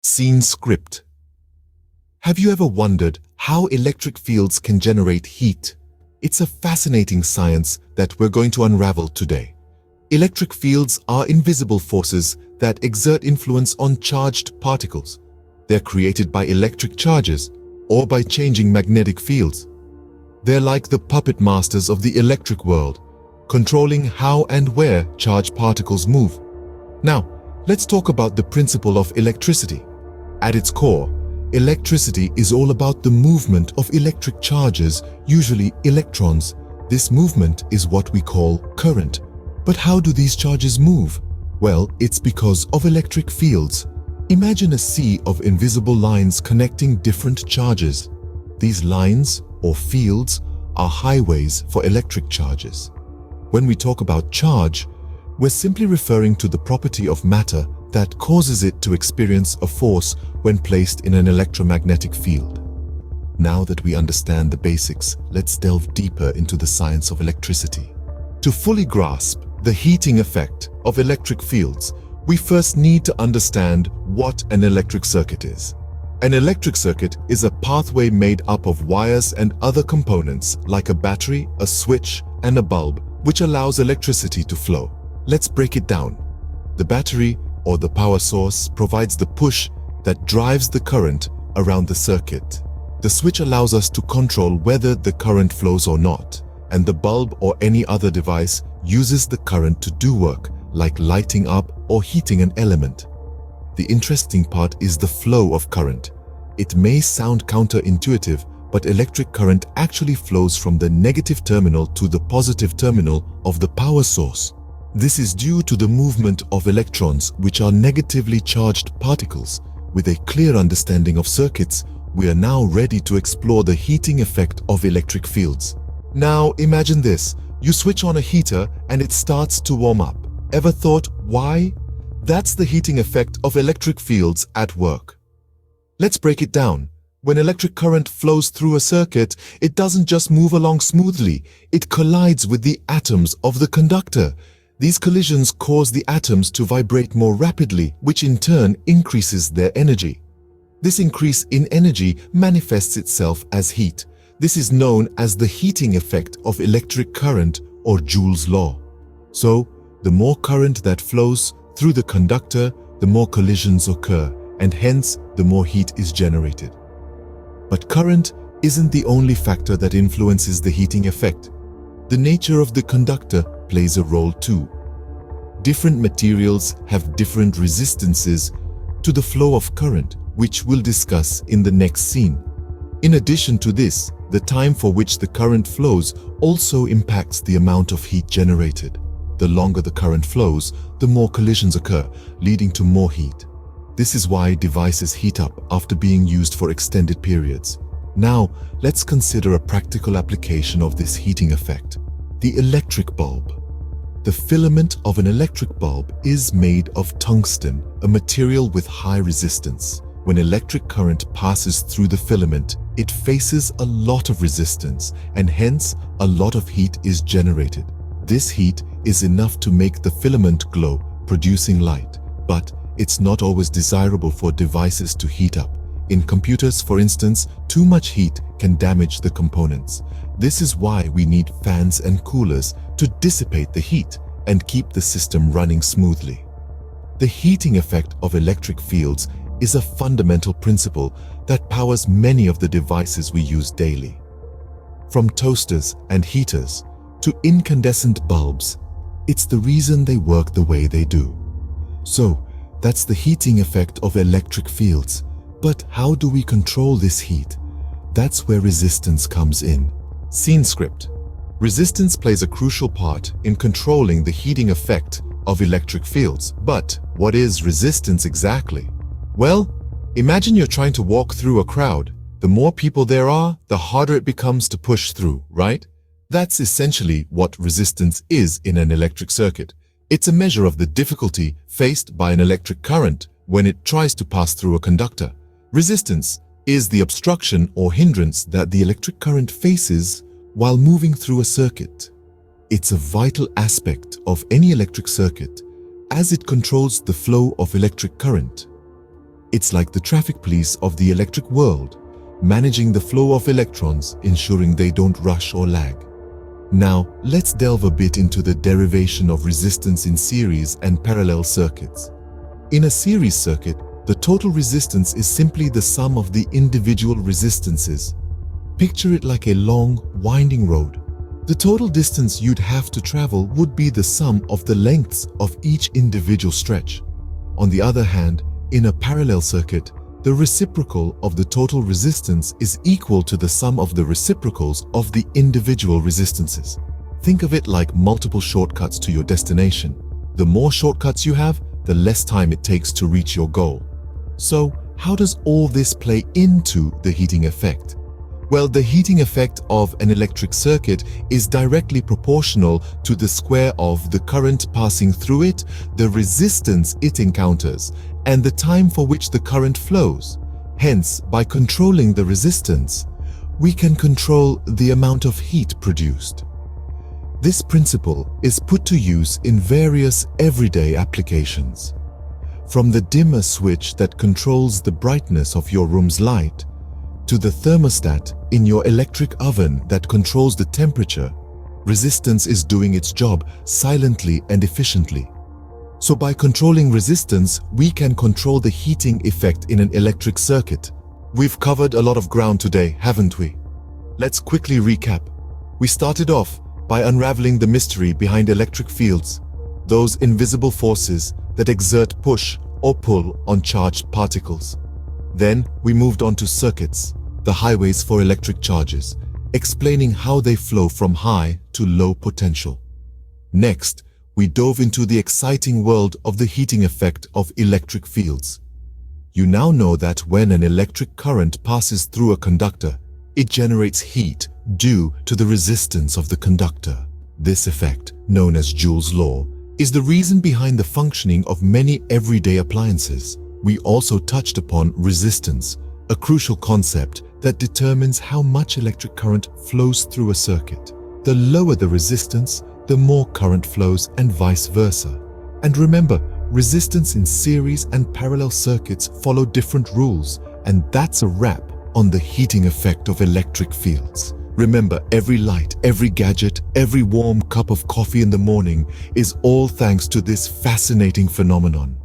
Scene script. Have you ever wondered how electric fields can generate heat? It's a fascinating science that we're going to unravel today. Electric fields are invisible forces that exert influence on charged particles. They're created by electric charges or by changing magnetic fields. They're like the puppet masters of the electric world, controlling how and where charged particles move. Now, let's talk about the principle of electricity. At its core, electricity is all about the movement of electric charges, usually electrons. This movement is what we call current. But how do these charges move? Well, it's because of electric fields. Imagine a sea of invisible lines connecting different charges. These lines, or fields, are highways for electric charges. When we talk about charge, we're simply referring to the property of matter that causes it to experience a force when placed in an electromagnetic field. Now that we understand the basics, let's delve deeper into the science of electricity. To fully grasp the heating effect of electric fields, we first need to understand what an electric circuit is. An electric circuit is a pathway made up of wires and other components like a battery, a switch, and a bulb, which allows electricity to flow. Let's break it down. The battery, or the power source, provides the push that drives the current around the circuit. The switch allows us to control whether the current flows or not, and the bulb or any other device uses the current to do work, like lighting up or heating an element. The interesting part is the flow of current. It may sound counterintuitive, but electric current actually flows from the negative terminal to the positive terminal of the power source. This is due to the movement of electrons, which are negatively charged particles. With a clear understanding of circuits, we are now ready to explore the heating effect of electric fields. Now imagine this. You switch on a heater and it starts to warm up. Ever thought why? That's the heating effect of electric fields at work. Let's break it down. When electric current flows through a circuit, it doesn't just move along smoothly, it collides with the atoms of the conductor. These collisions cause the atoms to vibrate more rapidly, which in turn increases their energy. This increase in energy manifests itself as heat. This is known as the heating effect of electric current, or Joule's law. So, the more current that flows through the conductor, the more collisions occur, and hence the more heat is generated. But current isn't the only factor that influences the heating effect. The nature of the conductor plays a role too. Different materials have different resistances to the flow of current, which we'll discuss in the next scene. In addition to this, the time for which the current flows also impacts the amount of heat generated. The longer the current flows, the more collisions occur, leading to more heat. This is why devices heat up after being used for extended periods. Now, let's consider a practical application of this heating effect: the electric bulb. The filament of an electric bulb is made of tungsten, a material with high resistance. When electric current passes through the filament, it faces a lot of resistance, and hence a lot of heat is generated. This heat is enough to make the filament glow, producing light, but it's not always desirable for devices to heat up. In computers, for instance, too much heat can damage the components. This is why we need fans and coolers to dissipate the heat and keep the system running smoothly. The heating effect of electric fields is a fundamental principle that powers many of the devices we use daily. From toasters and heaters to incandescent bulbs, it's the reason they work the way they do. So, that's the heating effect of electric fields. But how do we control this heat? That's where resistance comes in. Scene script. Resistance plays a crucial part in controlling the heating effect of electric fields. But what is resistance exactly? Well, imagine you're trying to walk through a crowd. The more people there are, the harder it becomes to push through, right? That's essentially what resistance is in an electric circuit. It's a measure of the difficulty faced by an electric current when it tries to pass through a conductor. Resistance is the obstruction or hindrance that the electric current faces while moving through a circuit. It's a vital aspect of any electric circuit as it controls the flow of electric current. It's like the traffic police of the electric world, managing the flow of electrons, ensuring they don't rush or lag. Now, let's delve a bit into the derivation of resistance in series and parallel circuits. In a series circuit, the total resistance is simply the sum of the individual resistances. Picture it like a long, winding road. The total distance you'd have to travel would be the sum of the lengths of each individual stretch. On the other hand, in a parallel circuit, the reciprocal of the total resistance is equal to the sum of the reciprocals of the individual resistances. Think of it like multiple shortcuts to your destination. The more shortcuts you have, the less time it takes to reach your goal. So, how does all this play into the heating effect? Well, the heating effect of an electric circuit is directly proportional to the square of the current passing through it, the resistance it encounters, and the time for which the current flows. Hence, by controlling the resistance, we can control the amount of heat produced. This principle is put to use in various everyday applications. From the dimmer switch that controls the brightness of your room's light, to the thermostat in your electric oven that controls the temperature, resistance is doing its job silently and efficiently. So by controlling resistance, we can control the heating effect in an electric circuit. We've covered a lot of ground today, haven't we? Let's quickly recap. We started off by unraveling the mystery behind electric fields, those invisible forces that exert push or pull on charged particles. Then we moved on to circuits, the highways for electric charges, explaining how they flow from high to low potential. Next, we dove into the exciting world of the heating effect of electric fields. You now know that when an electric current passes through a conductor, it generates heat due to the resistance of the conductor. This effect, known as Joule's law, is the reason behind the functioning of many everyday appliances. We also touched upon resistance, a crucial concept that determines how much electric current flows through a circuit. The lower the resistance, the more current flows, and vice versa. And remember, resistance in series and parallel circuits follow different rules, and that's a wrap on the heating effect of electric fields. Remember, every light, every gadget, every warm cup of coffee in the morning is all thanks to this fascinating phenomenon.